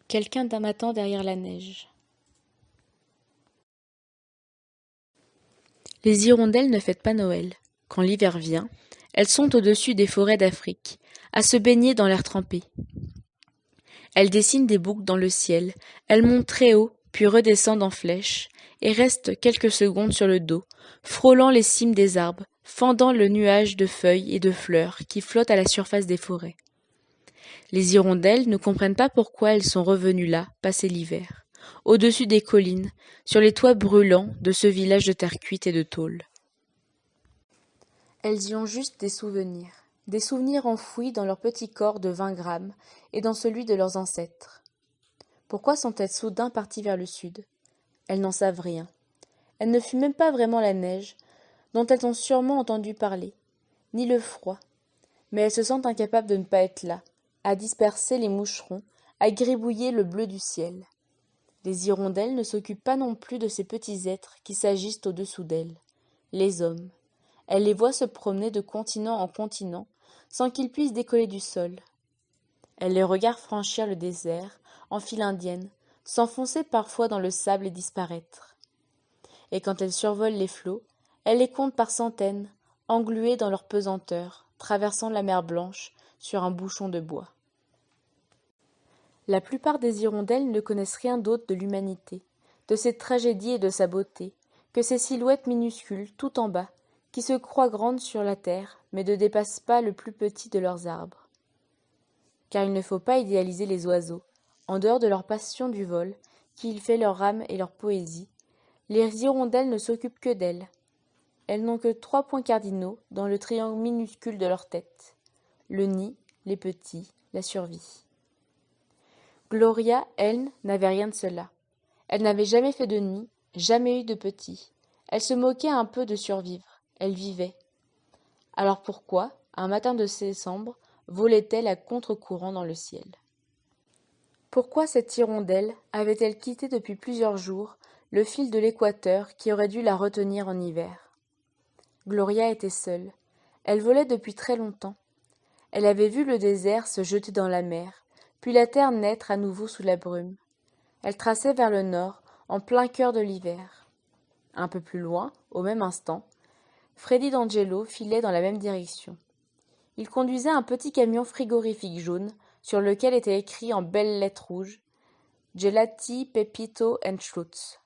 Quelqu'un m'attend derrière la neige. Les hirondelles ne fêtent pas Noël. Quand l'hiver vient, elles sont au-dessus des forêts d'Afrique, à se baigner dans l'air trempé. Elles dessinent des boucles dans le ciel, elles montent très haut, puis redescendent en flèche, et restent quelques secondes sur le dos, frôlant les cimes des arbres, fendant le nuage de feuilles et de fleurs qui flottent à la surface des forêts. Les hirondelles ne comprennent pas pourquoi elles sont revenues là, passer l'hiver, au-dessus des collines, sur les toits brûlants de ce village de terre cuite et de tôle. Elles y ont juste des souvenirs enfouis dans leur petit corps de 20 grammes et dans celui de leurs ancêtres. Pourquoi sont-elles soudain parties vers le sud? Elles n'en savent rien. Elle ne fut même pas vraiment la neige, dont elles ont sûrement entendu parler, ni le froid, mais elles se sentent incapables de ne pas être là, à disperser les moucherons, à gribouiller le bleu du ciel. Les hirondelles ne s'occupent pas non plus de ces petits êtres qui s'agissent au-dessous d'elles, les hommes. Elle les voit se promener de continent en continent, sans qu'ils puissent décoller du sol. Elle les regarde franchir le désert, en file indienne, s'enfoncer parfois dans le sable et disparaître. Et quand elles survolent les flots, elle les compte par centaines, engluées dans leur pesanteur, traversant la mer Blanche sur un bouchon de bois. La plupart des hirondelles ne connaissent rien d'autre de l'humanité, de ses tragédies et de sa beauté, que ces silhouettes minuscules, tout en bas, qui se croient grandes sur la terre, mais ne dépassent pas le plus petit de leurs arbres. Car il ne faut pas idéaliser les oiseaux. En dehors de leur passion du vol, qui fait leur âme et leur poésie, les hirondelles ne s'occupent que d'elles. Elles n'ont que 3 points cardinaux dans le triangle minuscule de leur tête. Le nid, les petits, la survie. Gloria, elle, n'avait rien de cela. Elle n'avait jamais fait de nid, jamais eu de petits. Elle se moquait un peu de survivre. Elle vivait. Alors pourquoi, un matin de décembre, volait-elle à contre-courant dans le ciel? Pourquoi cette hirondelle avait-elle quitté depuis plusieurs jours le fil de l'équateur qui aurait dû la retenir en hiver? Gloria était seule. Elle volait depuis très longtemps. Elle avait vu le désert se jeter dans la mer, puis la terre naître à nouveau sous la brume. Elle traçait vers le nord, en plein cœur de l'hiver. Un peu plus loin, au même instant, Freddy D'Angelo filait dans la même direction. Il conduisait un petit camion frigorifique jaune, sur lequel était écrit en belles lettres rouges « Gelati, Pepito and Schutz ».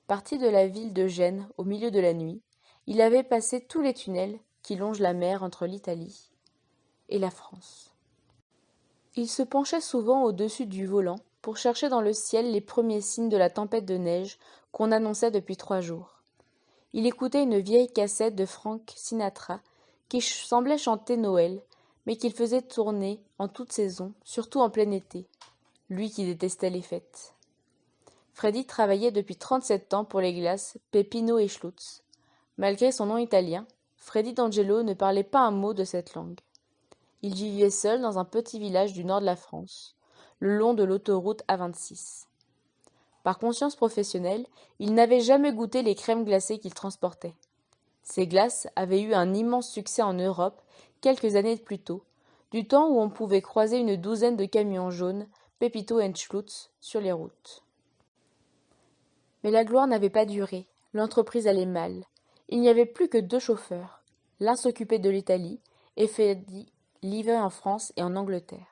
Parti de la ville de Gênes au milieu de la nuit, il avait passé tous les tunnels qui longent la mer entre l'Italie et la France. Il se penchait souvent au-dessus du volant pour chercher dans le ciel les premiers signes de la tempête de neige qu'on annonçait depuis 3 jours. Il écoutait une vieille cassette de Frank Sinatra qui semblait chanter Noël, mais qu'il faisait tourner en toute saison, surtout en plein été, lui qui détestait les fêtes. Freddy travaillait depuis 37 ans pour les glaces Peppino et Schlutz. Malgré son nom italien, Freddy D'Angelo ne parlait pas un mot de cette langue. Il vivait seul dans un petit village du nord de la France, le long de l'autoroute A26. Par conscience professionnelle, il n'avait jamais goûté les crèmes glacées qu'il transportait. Ces glaces avaient eu un immense succès en Europe quelques années plus tôt, du temps où on pouvait croiser une douzaine de camions jaunes Pepito & Schlutz sur les routes. Mais la gloire n'avait pas duré, l'entreprise allait mal. Il n'y avait plus que 2 chauffeurs. L'un s'occupait de l'Italie et Freddy livrait en France et en Angleterre.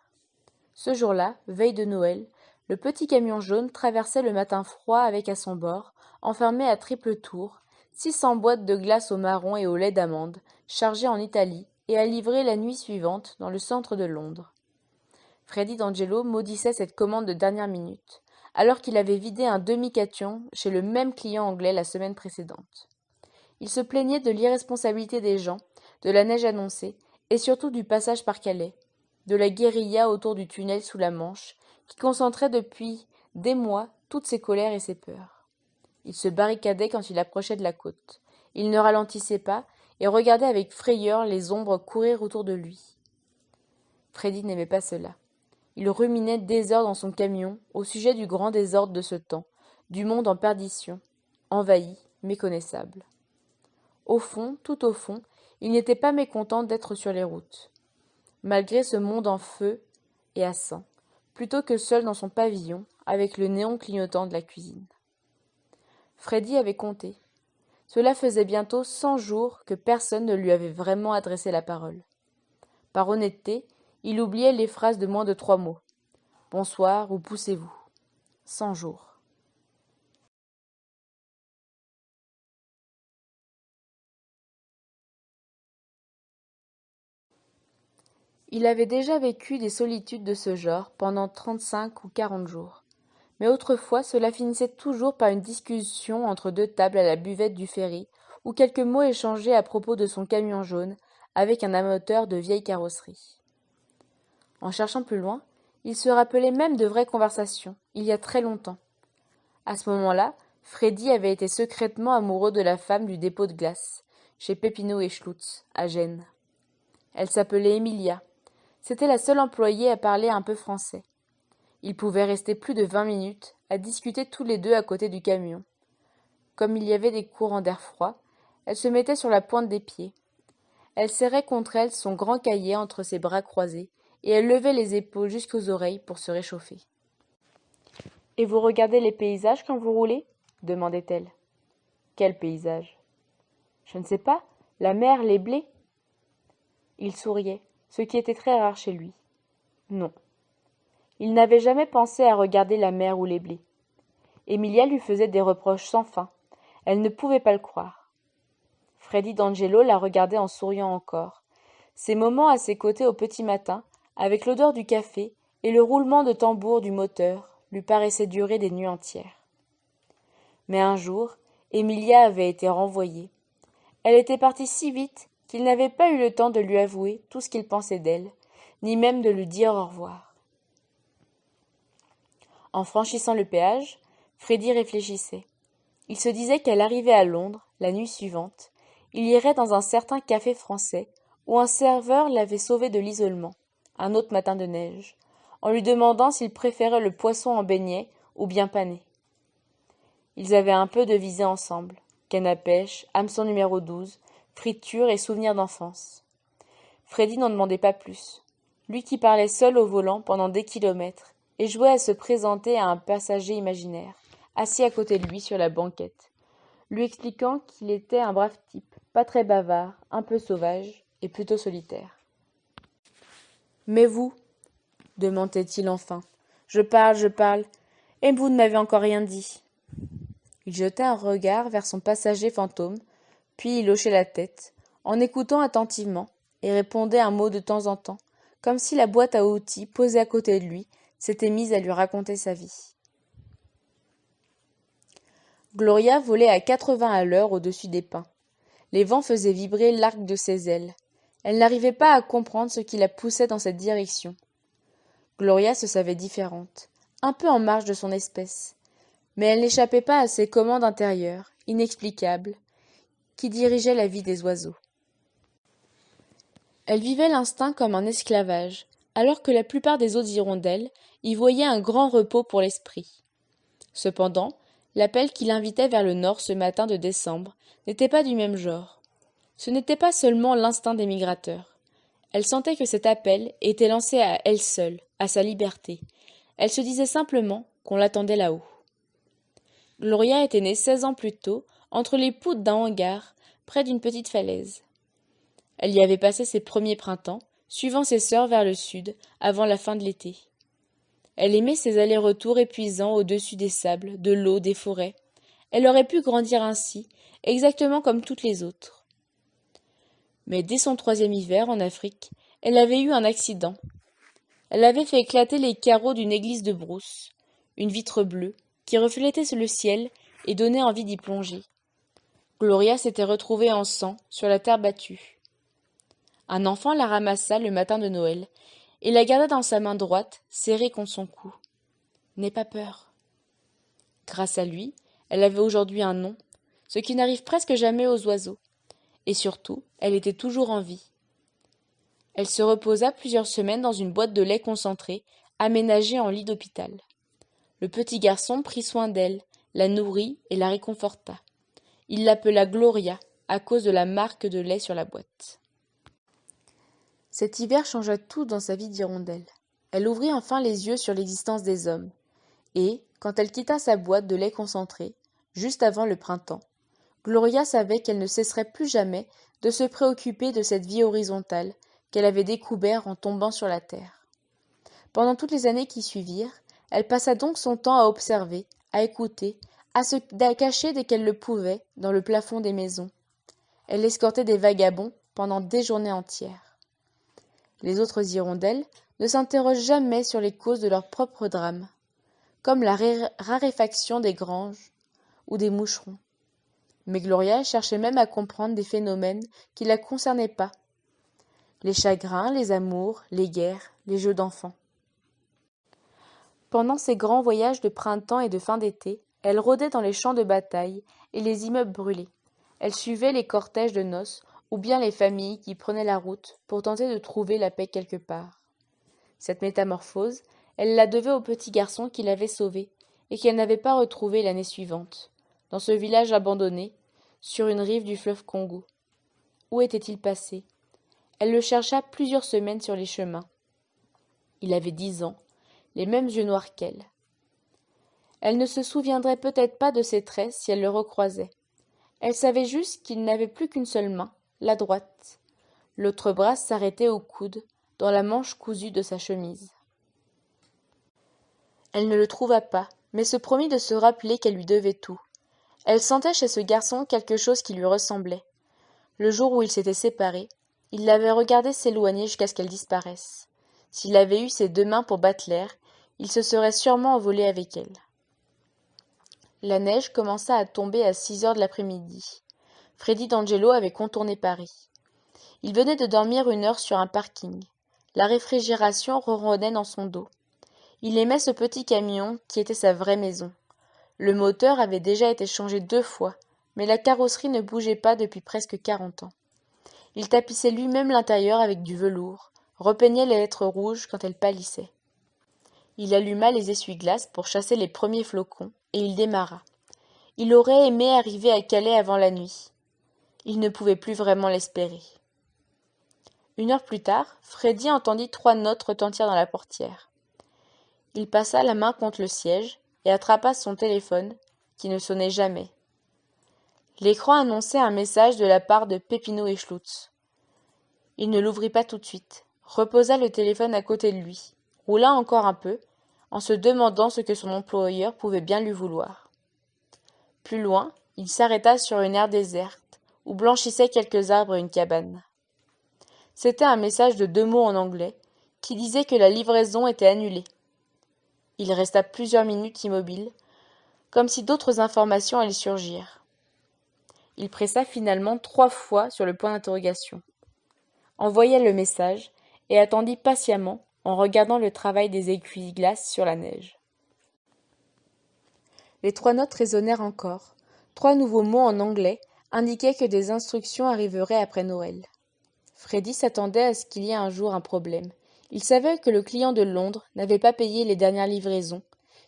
Ce jour-là, veille de Noël, le petit camion jaune traversait le matin froid avec à son bord, enfermé à triple tour, 600 boîtes de glace au marron et au lait d'amande, chargées en Italie et à livrer la nuit suivante dans le centre de Londres. Freddy D'Angelo maudissait cette commande de dernière minute, alors qu'il avait vidé un demi-camion chez le même client anglais la semaine précédente. Il se plaignait de l'irresponsabilité des gens, de la neige annoncée, et surtout du passage par Calais, de la guérilla autour du tunnel sous la Manche, qui concentrait depuis des mois toutes ses colères et ses peurs. Il se barricadait quand il approchait de la côte. Il ne ralentissait pas et regardait avec frayeur les ombres courir autour de lui. Freddy n'aimait pas cela. Il ruminait des heures dans son camion au sujet du grand désordre de ce temps, du monde en perdition, envahi, méconnaissable. Au fond, tout au fond, il n'était pas mécontent d'être sur les routes. Malgré ce monde en feu et à sang, plutôt que seul dans son pavillon, avec le néon clignotant de la cuisine. Freddy avait compté. Cela faisait bientôt 100 jours que personne ne lui avait vraiment adressé la parole. Par honnêteté, il oubliait les phrases de moins de 3 mots. Bonsoir ou poussez-vous. 100 jours. Il avait déjà vécu des solitudes de ce genre pendant 35 ou 40 jours. Mais autrefois cela finissait toujours par une discussion entre deux tables à la buvette du ferry, ou quelques mots échangés à propos de son camion jaune, avec un amateur de vieilles carrosseries. En cherchant plus loin, il se rappelait même de vraies conversations, il y a très longtemps. À ce moment-là, Freddy avait été secrètement amoureux de la femme du dépôt de glace, chez Peppino et Schlutz, à Gênes. Elle s'appelait Emilia. C'était la seule employée à parler un peu français. Ils pouvaient rester plus de 20 minutes à discuter tous les deux à côté du camion. Comme il y avait des courants d'air froid, elle se mettait sur la pointe des pieds. Elle serrait contre elle son grand cahier entre ses bras croisés, et elle levait les épaules jusqu'aux oreilles pour se réchauffer. « Et vous regardez les paysages quand vous roulez » demandait-elle. « Quel paysage ?»« Je ne sais pas, la mer, les blés. » Il souriait, ce qui était très rare chez lui. Non. Il n'avait jamais pensé à regarder la mer ou les blés. Emilia lui faisait des reproches sans fin. Elle ne pouvait pas le croire. Freddy d'Angelo la regardait en souriant encore. Ces moments à ses côtés au petit matin, avec l'odeur du café et le roulement de tambour du moteur, lui paraissaient durer des nuits entières. Mais un jour, Emilia avait été renvoyée. Elle était partie si vite qu'il n'avait pas eu le temps de lui avouer tout ce qu'il pensait d'elle, ni même de lui dire au revoir. En franchissant le péage, Freddy réfléchissait. Il se disait qu'à l'arrivée à Londres, la nuit suivante, il irait dans un certain café français où un serveur l'avait sauvé de l'isolement, un autre matin de neige, en lui demandant s'il préférait le poisson en beignet ou bien pané. Ils avaient un peu devisé ensemble, canne à pêche, hameçon numéro 12, friture et souvenirs d'enfance. Freddy n'en demandait pas plus, lui qui parlait seul au volant pendant des kilomètres et jouait à se présenter à un passager imaginaire, assis à côté de lui sur la banquette, lui expliquant qu'il était un brave type, pas très bavard, un peu sauvage et plutôt solitaire. « Mais vous » demandait-il enfin. « je parle, et vous ne m'avez encore rien dit. » Il jetait un regard vers son passager fantôme, puis il hochait la tête, en écoutant attentivement, et répondait un mot de temps en temps, comme si la boîte à outils posée à côté de lui s'était mise à lui raconter sa vie. Gloria volait à 80 à l'heure au-dessus des pins. Les vents faisaient vibrer l'arc de ses ailes. Elle n'arrivait pas à comprendre ce qui la poussait dans cette direction. Gloria se savait différente, un peu en marge de son espèce, mais elle n'échappait pas à ces commandes intérieures, inexplicables, qui dirigeaient la vie des oiseaux. Elle vivait l'instinct comme un esclavage, alors que la plupart des autres hirondelles y voyaient un grand repos pour l'esprit. Cependant, l'appel qui l'invitait vers le nord ce matin de décembre n'était pas du même genre. Ce n'était pas seulement l'instinct des migrateurs. Elle sentait que cet appel était lancé à elle seule, à sa liberté. Elle se disait simplement qu'on l'attendait là-haut. Gloria était née 16 ans plus tôt, entre les poutres d'un hangar, près d'une petite falaise. Elle y avait passé ses premiers printemps, suivant ses sœurs vers le sud, avant la fin de l'été. Elle aimait ces allers-retours épuisants au-dessus des sables, de l'eau, des forêts. Elle aurait pu grandir ainsi, exactement comme toutes les autres. Mais dès son 3e hiver en Afrique, elle avait eu un accident. Elle avait fait éclater les carreaux d'une église de brousse, une vitre bleue, qui reflétait le ciel et donnait envie d'y plonger. Gloria s'était retrouvée en sang sur la terre battue. Un enfant la ramassa le matin de Noël et la garda dans sa main droite, serrée contre son cou. « N'aie pas peur. » Grâce à lui, elle avait aujourd'hui un nom, ce qui n'arrive presque jamais aux oiseaux. Et surtout, elle était toujours en vie. Elle se reposa plusieurs semaines dans une boîte de lait concentré, aménagée en lit d'hôpital. Le petit garçon prit soin d'elle, la nourrit et la réconforta. Il l'appela Gloria, à cause de la marque de lait sur la boîte. Cet hiver changea tout dans sa vie d'hirondelle. Elle ouvrit enfin les yeux sur l'existence des hommes, et, quand elle quitta sa boîte de lait concentré, juste avant le printemps, Gloria savait qu'elle ne cesserait plus jamais de se préoccuper de cette vie horizontale qu'elle avait découverte en tombant sur la terre. Pendant toutes les années qui suivirent, elle passa donc son temps à observer, à écouter, à se cacher dès qu'elle le pouvait dans le plafond des maisons. Elle escortait des vagabonds pendant des journées entières. Les autres hirondelles ne s'interrogent jamais sur les causes de leur propre drame, comme la raréfaction des granges ou des moucherons. Mais Gloria cherchait même à comprendre des phénomènes qui ne la concernaient pas. Les chagrins, les amours, les guerres, les jeux d'enfants. Pendant ses grands voyages de printemps et de fin d'été, elle rôdait dans les champs de bataille et les immeubles brûlés. Elle suivait les cortèges de noces ou bien les familles qui prenaient la route pour tenter de trouver la paix quelque part. Cette métamorphose, elle la devait au petit garçon qui l'avait sauvée et qu'elle n'avait pas retrouvé l'année suivante, dans ce village abandonné, sur une rive du fleuve Congo. Où était-il passé? Elle le chercha plusieurs semaines sur les chemins. Il avait 10 ans, les mêmes yeux noirs qu'elle. Elle ne se souviendrait peut-être pas de ses traits si elle le recroisait. Elle savait juste qu'il n'avait plus qu'une seule main, la droite. L'autre bras s'arrêtait au coude, dans la manche cousue de sa chemise. Elle ne le trouva pas, mais se promit de se rappeler qu'elle lui devait tout. Elle sentait chez ce garçon quelque chose qui lui ressemblait. Le jour où ils s'étaient séparés, il l'avait regardée s'éloigner jusqu'à ce qu'elle disparaisse. S'il avait eu ses 2 mains pour battre l'air, il se serait sûrement envolé avec elle. La neige commença à tomber à 6 heures de l'après-midi. Freddy D'Angelo avait contourné Paris. Il venait de dormir 1 heure sur un parking. La réfrigération ronronnait dans son dos. Il aimait ce petit camion qui était sa vraie maison. Le moteur avait déjà été changé 2 fois, mais la carrosserie ne bougeait pas depuis presque 40 ans. Il tapissait lui-même l'intérieur avec du velours, repeignait les lettres rouges quand elles pâlissaient. Il alluma les essuie-glaces pour chasser les premiers flocons, et il démarra. Il aurait aimé arriver à Calais avant la nuit. Il ne pouvait plus vraiment l'espérer. 1 heure plus tard, Freddy entendit 3 notes retentir dans la portière. Il passa la main contre le siège et attrapa son téléphone, qui ne sonnait jamais. L'écran annonçait un message de la part de Peppino et Schlutz. Il ne l'ouvrit pas tout de suite, reposa le téléphone à côté de lui, roula encore un peu, en se demandant ce que son employeur pouvait bien lui vouloir. Plus loin, il s'arrêta sur une aire déserte, où blanchissaient quelques arbres et une cabane. C'était un message de 2 mots en anglais, qui disait que la livraison était annulée. Il resta plusieurs minutes immobile, comme si d'autres informations allaient surgir. Il pressa finalement 3 fois sur le point d'interrogation, envoya le message et attendit patiemment en regardant le travail des aiguilles-glaces sur la neige. Les 3 notes résonnèrent encore. 3 nouveaux mots en anglais indiquaient que des instructions arriveraient après Noël. Freddy s'attendait à ce qu'il y ait un jour un problème. Il savait que le client de Londres n'avait pas payé les dernières livraisons,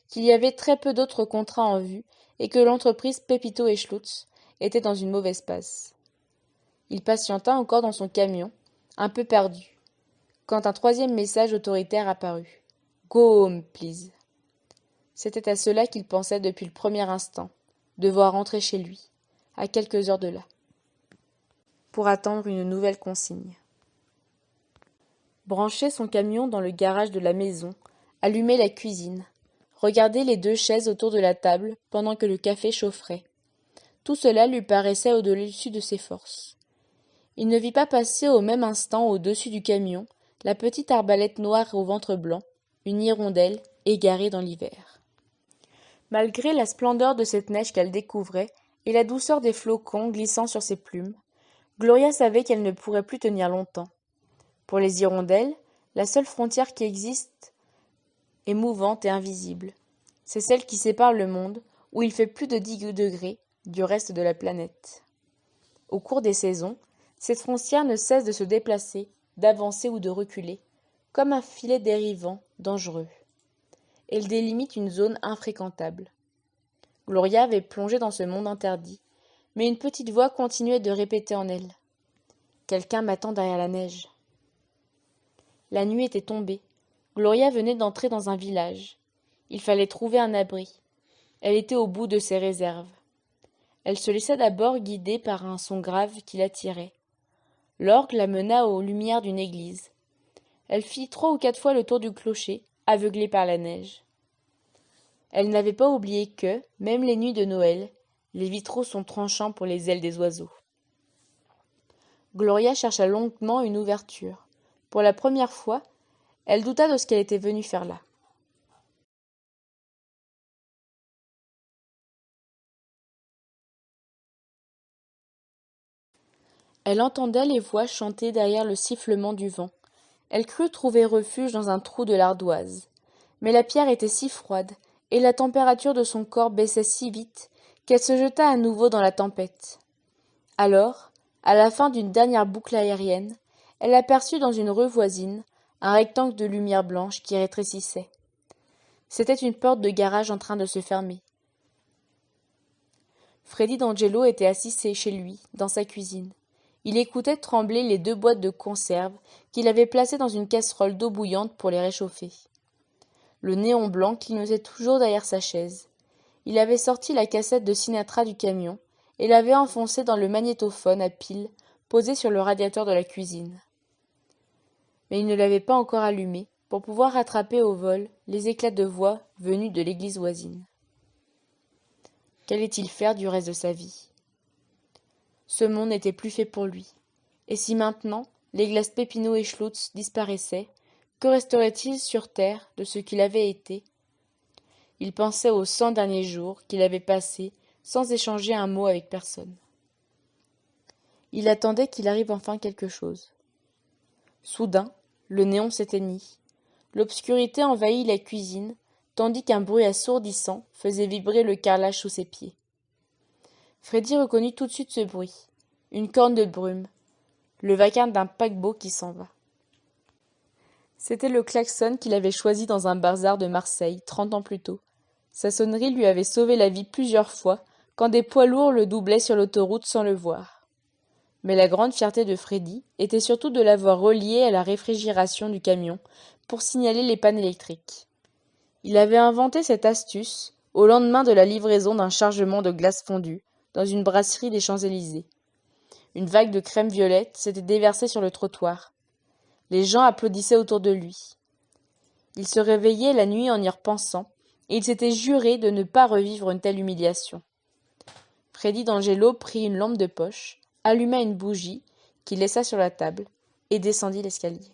qu'il y avait très peu d'autres contrats en vue et que l'entreprise Pepito et Schlutz était dans une mauvaise passe. Il patienta encore dans son camion, un peu perdu, quand un 3e message autoritaire apparut. « Go home, please ». C'était à cela qu'il pensait depuis le premier instant, devoir rentrer chez lui, à quelques heures de là, pour attendre une nouvelle consigne. Brancher son camion dans le garage de la maison, allumer la cuisine, regarder les 2 chaises autour de la table pendant que le café chaufferait. Tout cela lui paraissait au-dessus de ses forces. Il ne vit pas passer au même instant au-dessus du camion la petite arbalète noire au ventre blanc, une hirondelle égarée dans l'hiver. Malgré la splendeur de cette neige qu'elle découvrait et la douceur des flocons glissant sur ses plumes, Gloria savait qu'elle ne pourrait plus tenir longtemps. Pour les hirondelles, la seule frontière qui existe est mouvante et invisible. C'est celle qui sépare le monde, où il fait plus de 10 degrés, du reste de la planète. Au cours des saisons, cette frontière ne cesse de se déplacer, d'avancer ou de reculer, comme un filet dérivant, dangereux. Elle délimite une zone infréquentable. Gloria avait plongé dans ce monde interdit, mais une petite voix continuait de répéter en elle. « Quelqu'un m'attend derrière la neige. » La nuit était tombée. Gloria venait d'entrer dans un village. Il fallait trouver un abri. Elle était au bout de ses réserves. Elle se laissa d'abord guider par un son grave qui l'attirait. L'orgue la mena aux lumières d'une église. Elle fit 3 ou 4 fois le tour du clocher, aveuglée par la neige. Elle n'avait pas oublié que, même les nuits de Noël, les vitraux sont tranchants pour les ailes des oiseaux. Gloria chercha longuement une ouverture. Pour la première fois, elle douta de ce qu'elle était venue faire là. Elle entendait les voix chanter derrière le sifflement du vent. Elle crut trouver refuge dans un trou de l'ardoise. Mais la pierre était si froide, et la température de son corps baissait si vite, qu'elle se jeta à nouveau dans la tempête. Alors, à la fin d'une dernière boucle aérienne, elle aperçut dans une rue voisine un rectangle de lumière blanche qui rétrécissait. C'était une porte de garage en train de se fermer. Freddy D'Angelo était assis chez lui, dans sa cuisine. Il écoutait trembler les 2 boîtes de conserve qu'il avait placées dans une casserole d'eau bouillante pour les réchauffer. Le néon blanc clignotait toujours derrière sa chaise. Il avait sorti la cassette de Sinatra du camion et l'avait enfoncée dans le magnétophone à pile posé sur le radiateur de la cuisine. Mais il ne l'avait pas encore allumé pour pouvoir rattraper au vol les éclats de voix venus de l'église voisine. Qu'allait-il faire du reste de sa vie ? Ce monde n'était plus fait pour lui. Et si maintenant, les glaces Pépinot et Schlutz disparaissaient, que resterait-il sur terre de ce qu'il avait été ? Il pensait aux 100 derniers jours qu'il avait passés sans échanger un mot avec personne. Il attendait qu'il arrive enfin quelque chose. Soudain, le néon s'éteignit. L'obscurité envahit la cuisine, tandis qu'un bruit assourdissant faisait vibrer le carrelage sous ses pieds. Freddy reconnut tout de suite ce bruit. Une corne de brume. Le vacarme d'un paquebot qui s'en va. C'était le klaxon qu'il avait choisi dans un bazar de Marseille, 30 ans plus tôt. Sa sonnerie lui avait sauvé la vie plusieurs fois, quand des poids lourds le doublaient sur l'autoroute sans le voir. Mais la grande fierté de Freddy était surtout de l'avoir relié à la réfrigération du camion pour signaler les pannes électriques. Il avait inventé cette astuce au lendemain de la livraison d'un chargement de glace fondue dans une brasserie des Champs-Élysées. Une vague de crème violette s'était déversée sur le trottoir. Les gens applaudissaient autour de lui. Il se réveillait la nuit en y repensant, et il s'était juré de ne pas revivre une telle humiliation. Freddy D'Angelo prit une lampe de poche, alluma une bougie, qu'il laissa sur la table, et descendit l'escalier.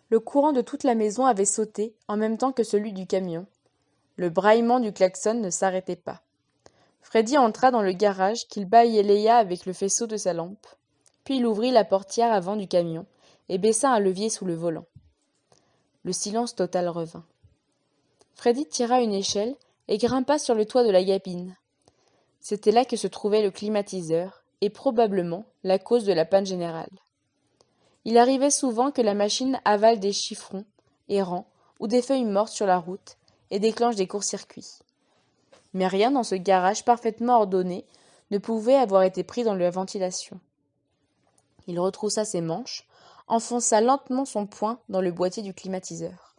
Le courant de toute la maison avait sauté en même temps que celui du camion. Le braillement du klaxon ne s'arrêtait pas. Freddy entra dans le garage qu'il balaya avec le faisceau de sa lampe, puis il ouvrit la portière avant du camion et baissa un levier sous le volant. Le silence total revint. Freddy tira une échelle et grimpa sur le toit de la cabine. C'était là que se trouvait le climatiseur et probablement la cause de la panne générale. Il arrivait souvent que la machine avale des chiffrons errants ou des feuilles mortes sur la route et déclenche des courts-circuits. Mais rien dans ce garage parfaitement ordonné ne pouvait avoir été pris dans la ventilation. Il retroussa ses manches, enfonça lentement son poing dans le boîtier du climatiseur.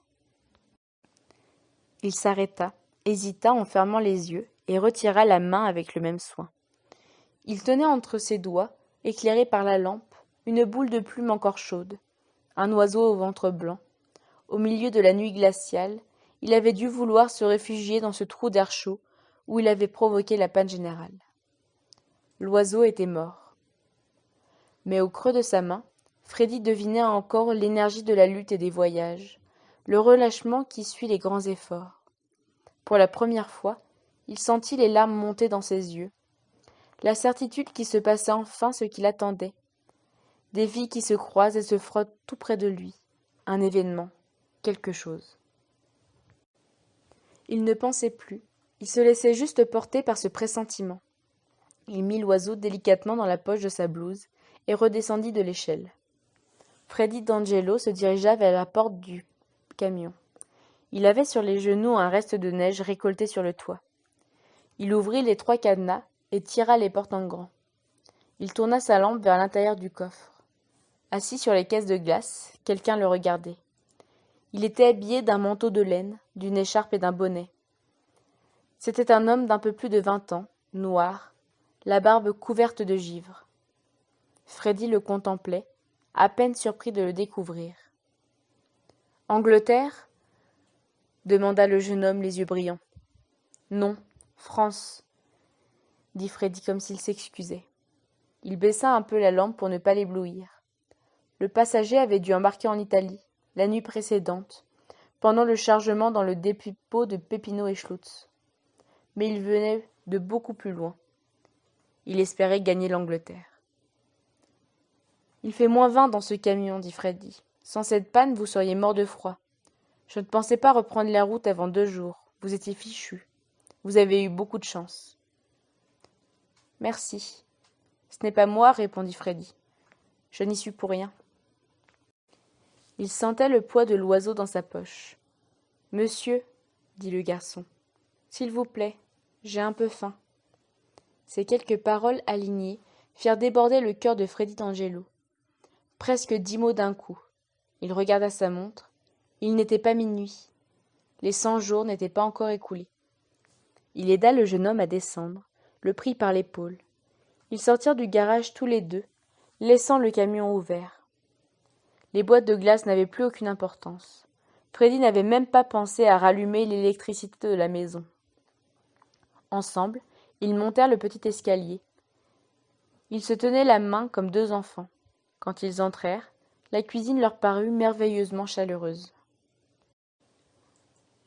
Il s'arrêta, hésita en fermant les yeux et retira la main avec le même soin. Il tenait entre ses doigts, éclairé par la lampe, une boule de plume encore chaude, un oiseau au ventre blanc. Au milieu de la nuit glaciale, il avait dû vouloir se réfugier dans ce trou d'air chaud où il avait provoqué la panne générale. L'oiseau était mort. Mais au creux de sa main, Freddy devinait encore l'énergie de la lutte et des voyages, le relâchement qui suit les grands efforts. Pour la première fois, il sentit les larmes monter dans ses yeux, la certitude qu'il se passait enfin ce qu'il attendait, des vies qui se croisent et se frottent tout près de lui, un événement, quelque chose. Il ne pensait plus, il se laissait juste porter par ce pressentiment. Il mit l'oiseau délicatement dans la poche de sa blouse et redescendit de l'échelle. Freddy D'Angelo se dirigea vers la porte du camion. Il avait sur les genoux un reste de neige récolté sur le toit. Il ouvrit les 3 cadenas et tira les portes en grand. Il tourna sa lampe vers l'intérieur du coffre. Assis sur les caisses de glace, quelqu'un le regardait. Il était habillé d'un manteau de laine, d'une écharpe et d'un bonnet. C'était un homme d'un peu plus de 20 ans, noir, la barbe couverte de givre. Freddy le contemplait, à peine surpris de le découvrir. « Angleterre » demanda le jeune homme les yeux brillants. « Non, France » dit Freddy comme s'il s'excusait. Il baissa un peu la lampe pour ne pas l'éblouir. Le passager avait dû embarquer en Italie, la nuit précédente, pendant le chargement dans le dépôt de Papineau et Schlutz. Mais il venait de beaucoup plus loin. Il espérait gagner l'Angleterre. « Il fait -20 dans ce camion, dit Freddy. Sans cette panne, vous seriez mort de froid. Je ne pensais pas reprendre la route avant 2 jours. Vous étiez fichu. Vous avez eu beaucoup de chance. » « Merci. Ce n'est pas moi, répondit Freddy. Je n'y suis pour rien. » Il sentait le poids de l'oiseau dans sa poche. « Monsieur, dit le garçon, s'il vous plaît, j'ai un peu faim. » Ces quelques paroles alignées firent déborder le cœur de Freddy d'Angelo. Presque 10 mots d'un coup. Il regarda sa montre. Il n'était pas minuit. Les 100 jours n'étaient pas encore écoulés. Il aida le jeune homme à descendre, le prit par l'épaule. Ils sortirent du garage tous les deux, laissant le camion ouvert. Les boîtes de glace n'avaient plus aucune importance. Freddy n'avait même pas pensé à rallumer l'électricité de la maison. Ensemble, ils montèrent le petit escalier. Ils se tenaient la main comme 2 enfants. Quand ils entrèrent, la cuisine leur parut merveilleusement chaleureuse.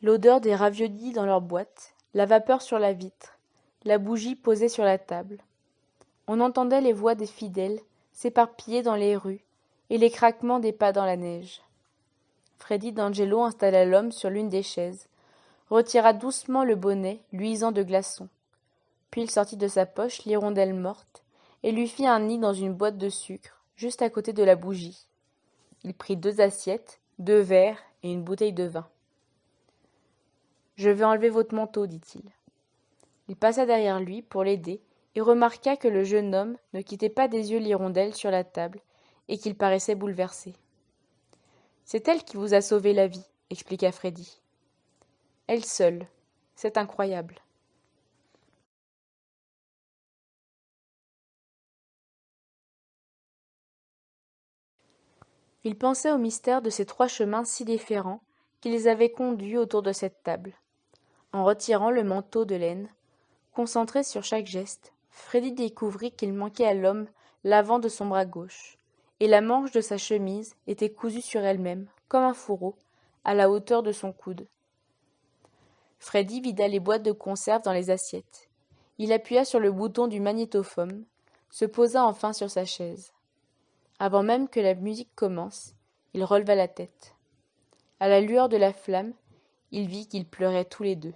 L'odeur des raviolis dans leur boîte, la vapeur sur la vitre, la bougie posée sur la table. On entendait les voix des fidèles s'éparpiller dans les rues et les craquements des pas dans la neige. Freddy d'Angelo installa l'homme sur l'une des chaises, retira doucement le bonnet luisant de glaçons. Puis il sortit de sa poche l'hirondelle morte et lui fit un nid dans une boîte de sucre, juste à côté de la bougie. Il prit 2 assiettes, 2 verres et une bouteille de vin. « Je vais enlever votre manteau, dit-il. » Il passa derrière lui pour l'aider et remarqua que le jeune homme ne quittait pas des yeux l'hirondelle sur la table et qu'il paraissait bouleversé. « C'est elle qui vous a sauvé la vie, » expliqua Freddy. « Elle seule. C'est incroyable. » Il pensait au mystère de ces 3 chemins si différents qui les avaient conduits autour de cette table. En retirant le manteau de laine, concentré sur chaque geste, Freddy découvrit qu'il manquait à l'homme l'avant de son bras gauche, et la manche de sa chemise était cousue sur elle-même, comme un fourreau, à la hauteur de son coude. Freddy vida les boîtes de conserve dans les assiettes. Il appuya sur le bouton du magnétophone, se posa enfin sur sa chaise. Avant même que la musique commence, il releva la tête. À la lueur de la flamme, il vit qu'ils pleuraient tous les deux.